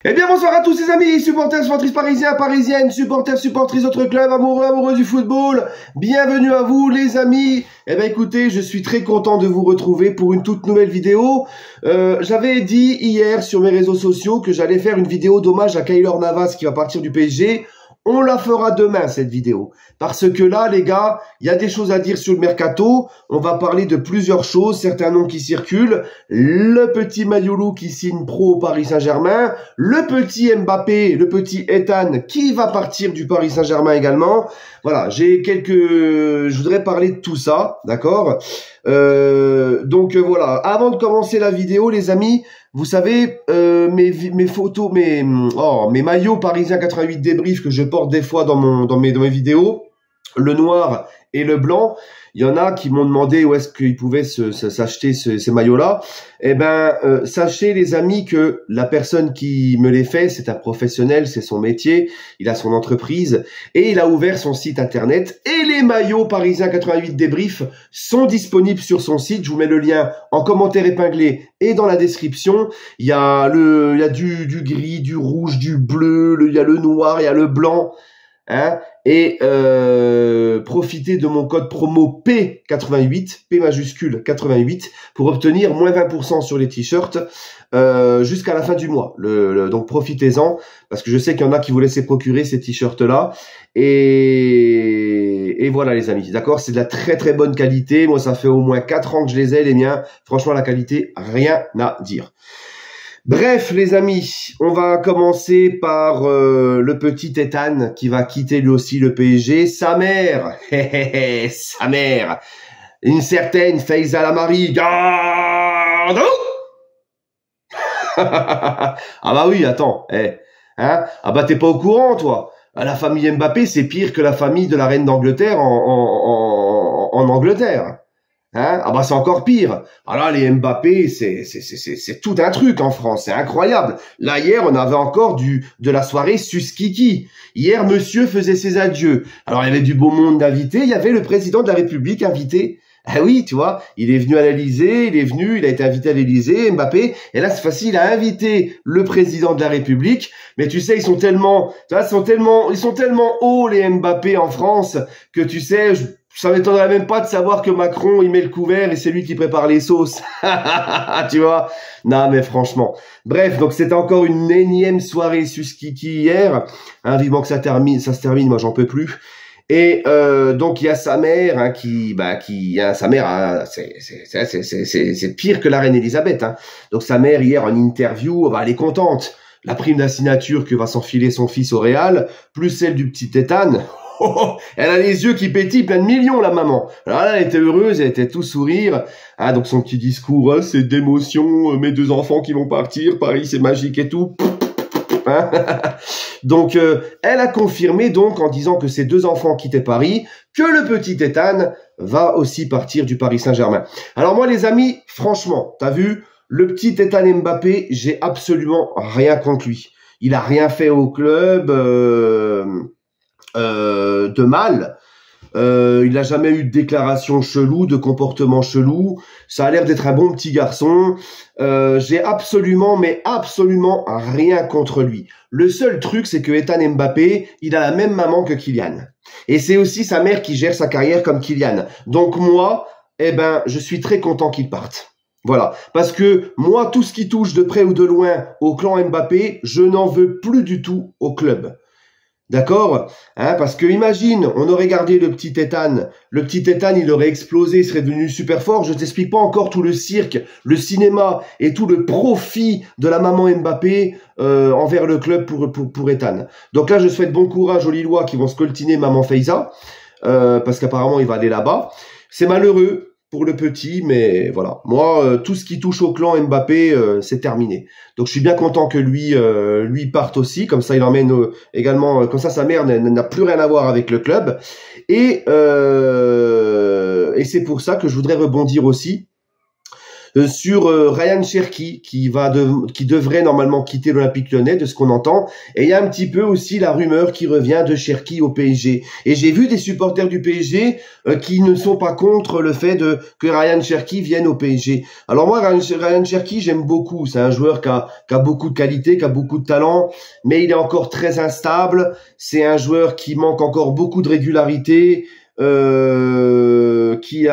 Eh bien bonsoir à tous les amis, supporters, supportrices parisiens, parisiennes, supporters, supportrices d'autres clubs, amoureux, amoureux du football. Bienvenue à vous les amis. Eh bien écoutez, je suis très content de vous retrouver pour une toute nouvelle vidéo. J'avais dit hier sur mes réseaux sociaux que j'allais faire une vidéo d'hommage à Keylor Navas qui va partir du PSG. On la fera demain, cette vidéo. Parce que là, les gars, il y a des choses à dire sur le mercato. On va parler de plusieurs choses, certains noms qui circulent. Le petit Mayulu qui signe pro au Paris Saint-Germain. Le petit Mbappé, le petit Ethan qui va partir du Paris Saint-Germain également. Voilà, je voudrais parler de tout ça, d'accord ? Voilà, avant de commencer la vidéo, les amis, vous savez, mes photos, mes maillots parisiens 88 débrief que je porte des fois dans mes vidéos, le noir et le blanc, il y en a qui m'ont demandé où est-ce qu'ils pouvaient s'acheter ces maillots-là. Eh ben, sachez les amis que la personne qui me les fait, c'est un professionnel, c'est son métier, il a son entreprise et il a ouvert son site internet. Et les maillots parisiens 88 débrief sont disponibles sur son site. Je vous mets le lien en commentaire épinglé et dans la description. Il y a du gris, du rouge, du bleu, il y a le noir, il y a le blanc. Hein, et profitez de mon code promo P88, P majuscule 88, pour obtenir moins 20% sur les t-shirts jusqu'à la fin du mois. Donc profitez-en, parce que je sais qu'il y en a qui vous laissent procurer ces t-shirts-là. Et voilà les amis, d'accord, c'est de la très très bonne qualité. Moi, ça fait au moins 4 ans que je les ai, les miens. Franchement, la qualité, rien à dire. Bref, les amis, on va commencer par le petit Ethan qui va quitter lui aussi le PSG. Sa mère, sa mère, une certaine Faiza Lamari. Garde. Ah bah oui, attends, hein? Ah bah t'es pas au courant, toi. La famille Mbappé, c'est pire que la famille de la reine d'Angleterre en Angleterre. Hein? Ah bah c'est encore pire. Alors là, les Mbappé, c'est tout un truc en France, c'est incroyable. Là hier, on avait encore de la soirée Suskiki. Hier, monsieur faisait ses adieux. Alors il y avait du beau monde d'invités, il y avait le président de la République invité. Ah oui, tu vois, il est venu à l'Élysée, il a été invité à l'Élysée, Mbappé. Et là, c'est facile, il a invité le président de la République. Mais tu sais, ils sont tellement hauts les Mbappé en France que tu sais. Ça m'étonnerait même pas de savoir que Macron, il met le couvert et c'est lui qui prépare les sauces. Tu vois? Non, mais franchement. Bref, donc c'était encore une énième soirée Suskiki hier. Hein, vivement que ça se termine, moi j'en peux plus. Et donc il y a sa mère sa mère, hein, c'est pire que la reine Elisabeth. Hein. Donc sa mère hier en interview, elle est contente. La prime de la signature que va s'enfiler son fils au Real, plus celle du petit Ethan. Oh, elle a les yeux qui pétillent, plein de millions, la maman. Alors là, elle était heureuse, elle était tout sourire. Ah, donc son petit discours, hein, c'est d'émotion, mes 2 enfants qui vont partir, Paris c'est magique et tout. Hein. Donc, elle a confirmé donc en disant que ses 2 enfants quittaient Paris, que le petit Ethan va aussi partir du Paris Saint-Germain. Alors moi, les amis, franchement, t'as vu, le petit Ethan Mbappé, j'ai absolument rien contre lui. Il a rien fait au club. De mal. Il n'a jamais eu de déclaration chelou, de comportement chelou. Ça a l'air d'être un bon petit garçon. J'ai absolument rien contre lui. Le seul truc, c'est que Ethan Mbappé, il a la même maman que Kylian. Et c'est aussi sa mère qui gère sa carrière comme Kylian. Donc moi, je suis très content qu'il parte. Voilà. Parce que moi, tout ce qui touche de près ou de loin au clan Mbappé, je n'en veux plus du tout au club. D'accord, hein, parce que imagine, on aurait gardé le petit Ethan, il aurait explosé, il serait devenu super fort. Je t'explique pas encore tout le cirque, le cinéma et tout le profit de la maman Mbappé envers le club pour Ethan. Donc là, je souhaite bon courage aux Lillois qui vont scoltiner maman Faiza, parce qu'apparemment il va aller là-bas. C'est malheureux pour le petit, mais voilà. Moi, tout ce qui touche au clan Mbappé, c'est terminé. Donc, je suis bien content que lui parte aussi. Comme ça, il emmène également... comme ça, sa mère n'a plus rien à voir avec le club. Et c'est pour ça que je voudrais rebondir aussi sur Ryan Cherki qui devrait normalement quitter l'Olympique Lyonnais, de ce qu'on entend. Et il y a un petit peu aussi la rumeur qui revient de Cherki au PSG. Et j'ai vu des supporters du PSG qui ne sont pas contre le fait que Ryan Cherki vienne au PSG. Alors moi, Ryan Cherki, j'aime beaucoup. C'est un joueur qui a beaucoup de qualité, qui a beaucoup de talent, mais il est encore très instable. C'est un joueur qui manque encore beaucoup de régularité. Qui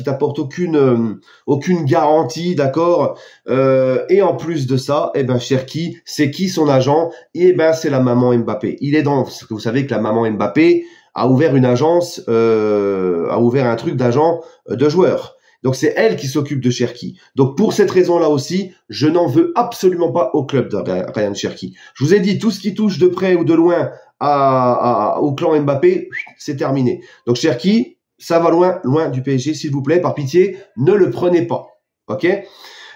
t'apporte aucune garantie, d'accord. Et en plus de ça, Cherki, c'est qui son agent? C'est la maman Mbappé. Parce que vous savez que la maman Mbappé a ouvert une agence, a ouvert un truc d'agent de joueurs. Donc c'est elle qui s'occupe de Cherki. Donc pour cette raison-là aussi, je n'en veux absolument pas au club de Ryan Cherki. Je vous ai dit, tout ce qui touche de près ou de loin au clan Mbappé, c'est terminé. Donc Cherki, ça va loin du PSG, s'il vous plaît, par pitié, ne le prenez pas. Ok.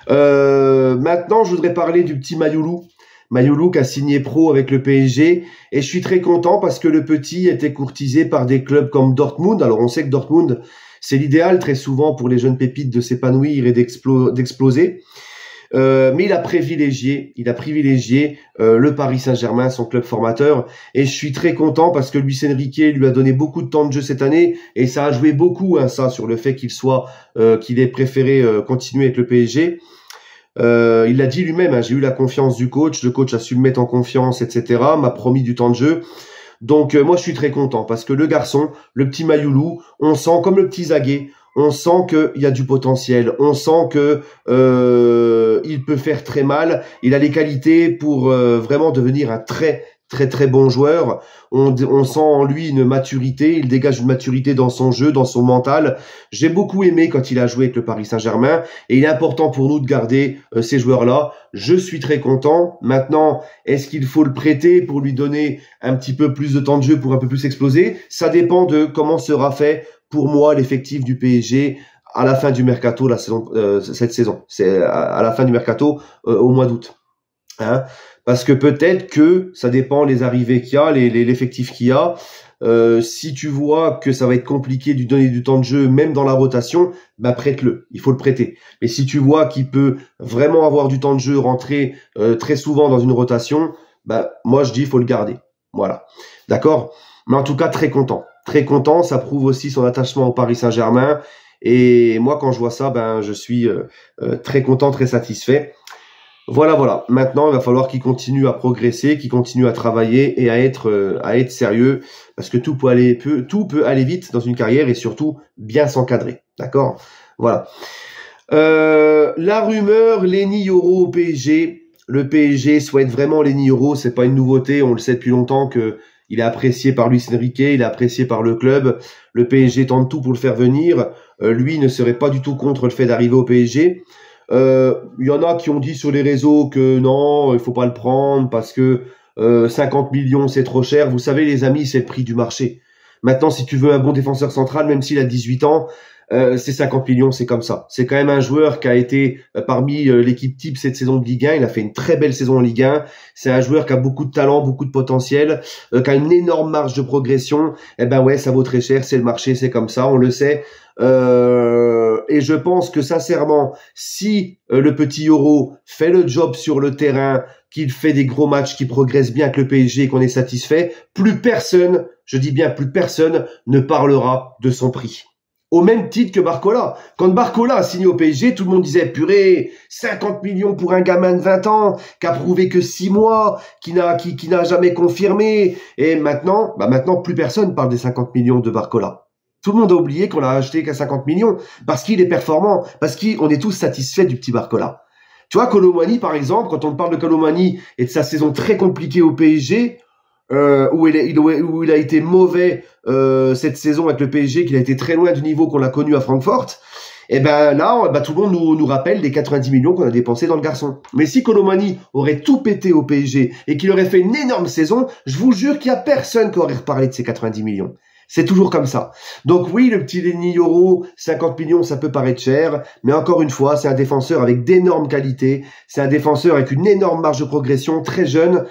Maintenant, je voudrais parler du petit Mayoulou. Mayoulou qui a signé pro avec le PSG, et je suis très content parce que le petit était courtisé par des clubs comme Dortmund. Alors on sait que Dortmund, c'est l'idéal très souvent pour les jeunes pépites de s'épanouir et d'exploser. Mais il a privilégié le Paris Saint-Germain, son club formateur, et je suis très content parce que Luis Enrique lui a donné beaucoup de temps de jeu cette année, et ça a joué beaucoup, ça, sur le fait qu'il ait préféré continuer avec le PSG. Il l'a dit lui-même, j'ai eu la confiance du coach, le coach a su me mettre en confiance, etc., m'a promis du temps de jeu. Donc moi je suis très content parce que le garçon, le petit Mayoulou, on sent comme le petit Zaguet, on sent qu'il y a du potentiel, on sent que il peut faire très mal, il a les qualités pour vraiment devenir un très bon joueur. On sent en lui une maturité, il dégage une maturité dans son jeu, dans son mental. J'ai beaucoup aimé quand il a joué avec le Paris Saint-Germain, et il est important pour nous de garder ces joueurs-là. Je suis très content. Maintenant, est-ce qu'il faut le prêter pour lui donner un petit peu plus de temps de jeu pour un peu plus exploser? Ça dépend de comment sera fait pour moi l'effectif du PSG à la fin du mercato cette saison. C'est à la fin du mercato au mois d'août. Parce que peut-être que ça dépend les arrivées qu'il y a, l'effectif qu'il y a. Si tu vois que ça va être compliqué de lui donner du temps de jeu, même dans la rotation, prête-le. Il faut le prêter. Mais si tu vois qu'il peut vraiment avoir du temps de jeu, rentrer très souvent dans une rotation, moi je dis il faut le garder. Voilà. D'accord? Mais en tout cas, très content. Très content. Ça prouve aussi son attachement au Paris Saint-Germain. Et moi, quand je vois ça, je suis très content, très satisfait. Voilà. Maintenant, il va falloir qu'il continue à progresser, qu'il continue à travailler et à être sérieux, parce que tout peut aller vite dans une carrière, et surtout bien s'encadrer. D'accord? Voilà. La rumeur, Lenny Yoro au PSG. Le PSG souhaite vraiment Lenny Yoro. C'est pas une nouveauté. On le sait depuis longtemps que il est apprécié par Luis Enrique, il est apprécié par le club. Le PSG tente tout pour le faire venir. Lui ne serait pas du tout contre le fait d'arriver au PSG. Il y en a qui ont dit sur les réseaux que non, il faut pas le prendre parce que 50 millions c'est trop cher. Vous savez les amis, c'est le prix du marché. Maintenant, si tu veux un bon défenseur central, même s'il a 18 ans, c'est 50 millions, c'est comme ça. C'est quand même un joueur qui a été parmi l'équipe type cette saison de Ligue 1. Il a fait une très belle saison en Ligue 1. C'est un joueur qui a beaucoup de talent, beaucoup de potentiel, qui a une énorme marge de progression. Ça vaut très cher, c'est le marché, c'est comme ça, on le sait. Et je pense que sincèrement, si le petit Yoro fait le job sur le terrain, qu'il fait des gros matchs, qu'il progresse bien avec le PSG et qu'on est satisfait, plus personne, je dis bien plus personne, ne parlera de son prix. Au même titre que Barcola. Quand Barcola a signé au PSG, tout le monde disait, purée, 50 millions pour un gamin de 20 ans, qui a prouvé que 6 mois, qui n'a jamais confirmé. Et maintenant, plus personne parle des 50 millions de Barcola. Tout le monde a oublié qu'on l'a acheté qu'à 50 millions, parce qu'il est performant, parce qu'on est tous satisfaits du petit Barcola. Tu vois, Kolo Muani, par exemple, quand on parle de Kolo Muani et de sa saison très compliquée au PSG, où il a été mauvais cette saison avec le PSG, qu'il a été très loin du niveau qu'on a connu à Francfort, et là, tout le monde nous rappelle les 90 millions qu'on a dépensés dans le garçon. Mais si Kolo Muani aurait tout pété au PSG et qu'il aurait fait une énorme saison, je vous jure qu'il y a personne qui aurait reparlé de ces 90 millions. C'est toujours comme ça. Donc oui, le petit Lenny Yoro, 50 millions, ça peut paraître cher, mais encore une fois, c'est un défenseur avec d'énormes qualités, c'est un défenseur avec une énorme marge de progression, très jeune,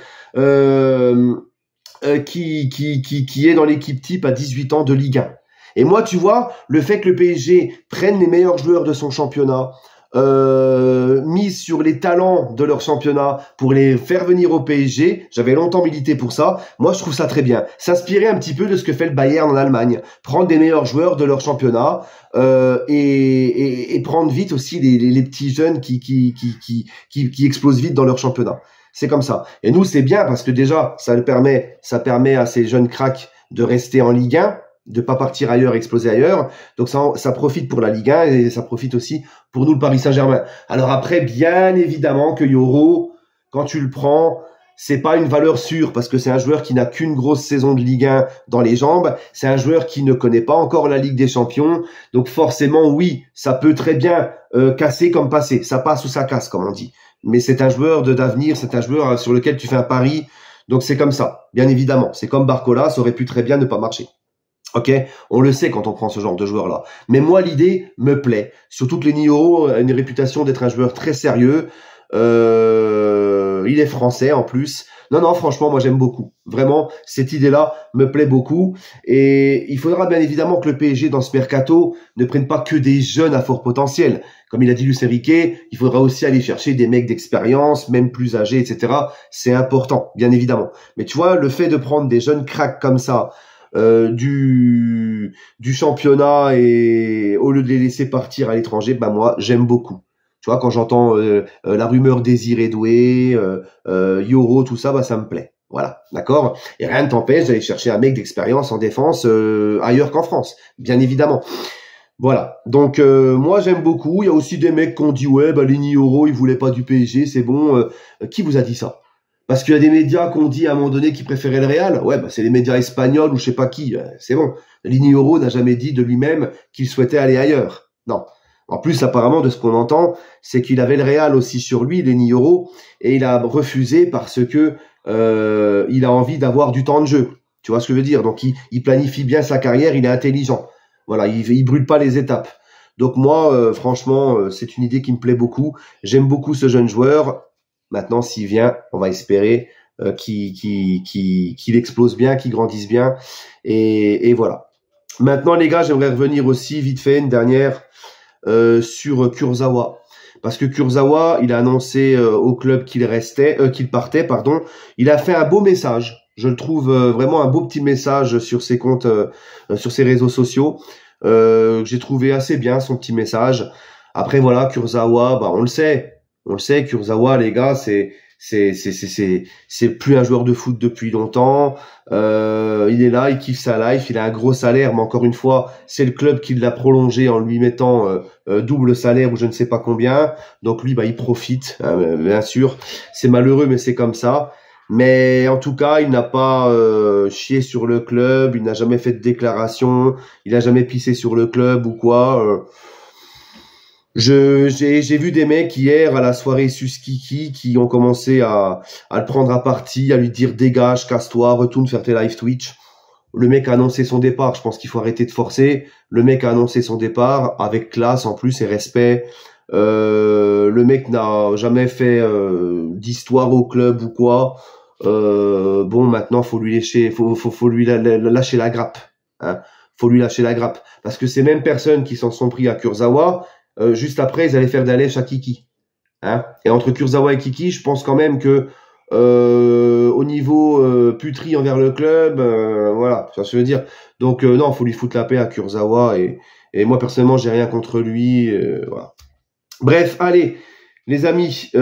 qui est dans l'équipe type à 18 ans de Ligue 1. Et moi, tu vois, le fait que le PSG prenne les meilleurs joueurs de son championnat, mise sur les talents de leur championnat pour les faire venir au PSG. J'avais longtemps milité pour ça. Moi, je trouve ça très bien. S'inspirer un petit peu de ce que fait le Bayern en Allemagne. Prendre des meilleurs joueurs de leur championnat et prendre vite aussi les petits jeunes qui explosent vite dans leur championnat. C'est comme ça. Et nous, c'est bien parce que déjà, ça permet à ces jeunes cracks de rester en Ligue 1, de pas partir ailleurs, exploser ailleurs. Donc ça profite pour la Ligue 1 et ça profite aussi pour nous, le Paris Saint-Germain. Alors après, bien évidemment que Yoro, quand tu le prends, c'est pas une valeur sûre parce que c'est un joueur qui n'a qu'une grosse saison de Ligue 1 dans les jambes. C'est un joueur qui ne connaît pas encore la Ligue des Champions. Donc forcément, oui, ça peut très bien casser comme passer. Ça passe ou ça casse, comme on dit. Mais c'est un joueur d'avenir, c'est un joueur sur lequel tu fais un pari. Donc c'est comme ça, bien évidemment. C'est comme Barcola, ça aurait pu très bien ne pas marcher. Ok, on le sait quand on prend ce genre de joueur-là. Mais moi, l'idée me plaît. Surtout que Lenny Yoro a une réputation d'être un joueur très sérieux. Il est français en plus. Non, franchement, moi j'aime beaucoup. Vraiment, cette idée-là me plaît beaucoup. Et il faudra bien évidemment que le PSG, dans ce mercato, ne prenne pas que des jeunes à fort potentiel. Comme il a dit Luis Enrique, il faudra aussi aller chercher des mecs d'expérience, même plus âgés, etc. C'est important, bien évidemment. Mais tu vois, le fait de prendre des jeunes cracks comme ça, du championnat et au lieu de les laisser partir à l'étranger, bah moi j'aime beaucoup. Tu vois, quand j'entends la rumeur Désiré Doué, Yoro, tout ça, bah ça me plaît. Voilà, d'accord. Et rien ne t'empêche d'aller chercher un mec d'expérience en défense ailleurs qu'en France, bien évidemment. Voilà. Donc moi j'aime beaucoup. Il y a aussi des mecs qui ont dit ouais, bah Lenny Yoro, il voulait pas du PSG, c'est bon. Qui vous a dit ça? Parce qu'il y a des médias qui ont dit à un moment donné qu'ils préféraient le Real. Ouais, bah c'est les médias espagnols ou je sais pas qui. C'est bon. Lenny Yoro n'a jamais dit de lui-même qu'il souhaitait aller ailleurs. Non. En plus, apparemment, de ce qu'on entend, c'est qu'il avait le Real aussi sur lui, Lenny Yoro, et il a refusé parce que il a envie d'avoir du temps de jeu. Tu vois ce que je veux dire? Donc il planifie bien sa carrière, il est intelligent. Voilà, il brûle pas les étapes. Donc moi, franchement, c'est une idée qui me plaît beaucoup. J'aime beaucoup ce jeune joueur. Maintenant, s'il vient, on va espérer qu'il explose bien, qu'il grandisse bien. Et voilà. Maintenant, les gars, j'aimerais revenir aussi vite fait une dernière sur Kurzawa. Parce que Kurzawa, il a annoncé au club qu'il partait, pardon. Il a fait un beau message. Je le trouve vraiment un beau petit message sur ses comptes, sur ses réseaux sociaux. J'ai trouvé assez bien son petit message. Après, voilà, Kurzawa, bah, on le sait, Kurzawa, les gars, c'est plus un joueur de foot depuis longtemps. Il est là, il kiffe sa life, il a un gros salaire, mais encore une fois, c'est le club qui l'a prolongé en lui mettant double salaire ou je ne sais pas combien. Donc lui, bah, il profite, bien sûr. C'est malheureux, mais c'est comme ça. Mais en tout cas, il n'a pas chié sur le club, il n'a jamais fait de déclaration, il n'a jamais pissé sur le club ou quoi. J'ai vu des mecs hier à la soirée Suskiki qui ont commencé à le prendre à partie, à lui dire dégage, casse-toi, retourne faire tes live Twitch. Le mec a annoncé son départ, je pense qu'il faut arrêter de forcer. Le mec a annoncé son départ avec classe en plus et respect. Le mec n'a jamais fait d'histoire au club ou quoi. Bon, maintenant faut lui lâcher, faut lui lâcher la grappe. Hein. Faut lui lâcher la grappe parce que ces mêmes personnes qui s'en sont pris à Kurzawa, juste après ils allaient faire d'Alèche à Kiki. Hein. Et entre Kurzawa et Kiki, je pense quand même que au niveau puterie envers le club, voilà, ça se veut dire. Donc non, faut lui foutre la paix à Kurzawa et moi personnellement j'ai rien contre lui. Voilà. Bref, allez. Les amis, on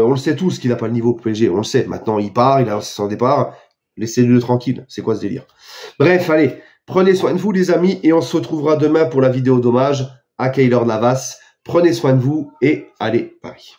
le sait tous qu'il n'a pas le niveau PSG, on le sait. Maintenant, il part, il a lancé son départ. Laissez-le tranquille, c'est quoi ce délire? Bref, allez, prenez soin de vous les amis et on se retrouvera demain pour la vidéo d'hommage à Keylor Navas. Prenez soin de vous et allez, Paris.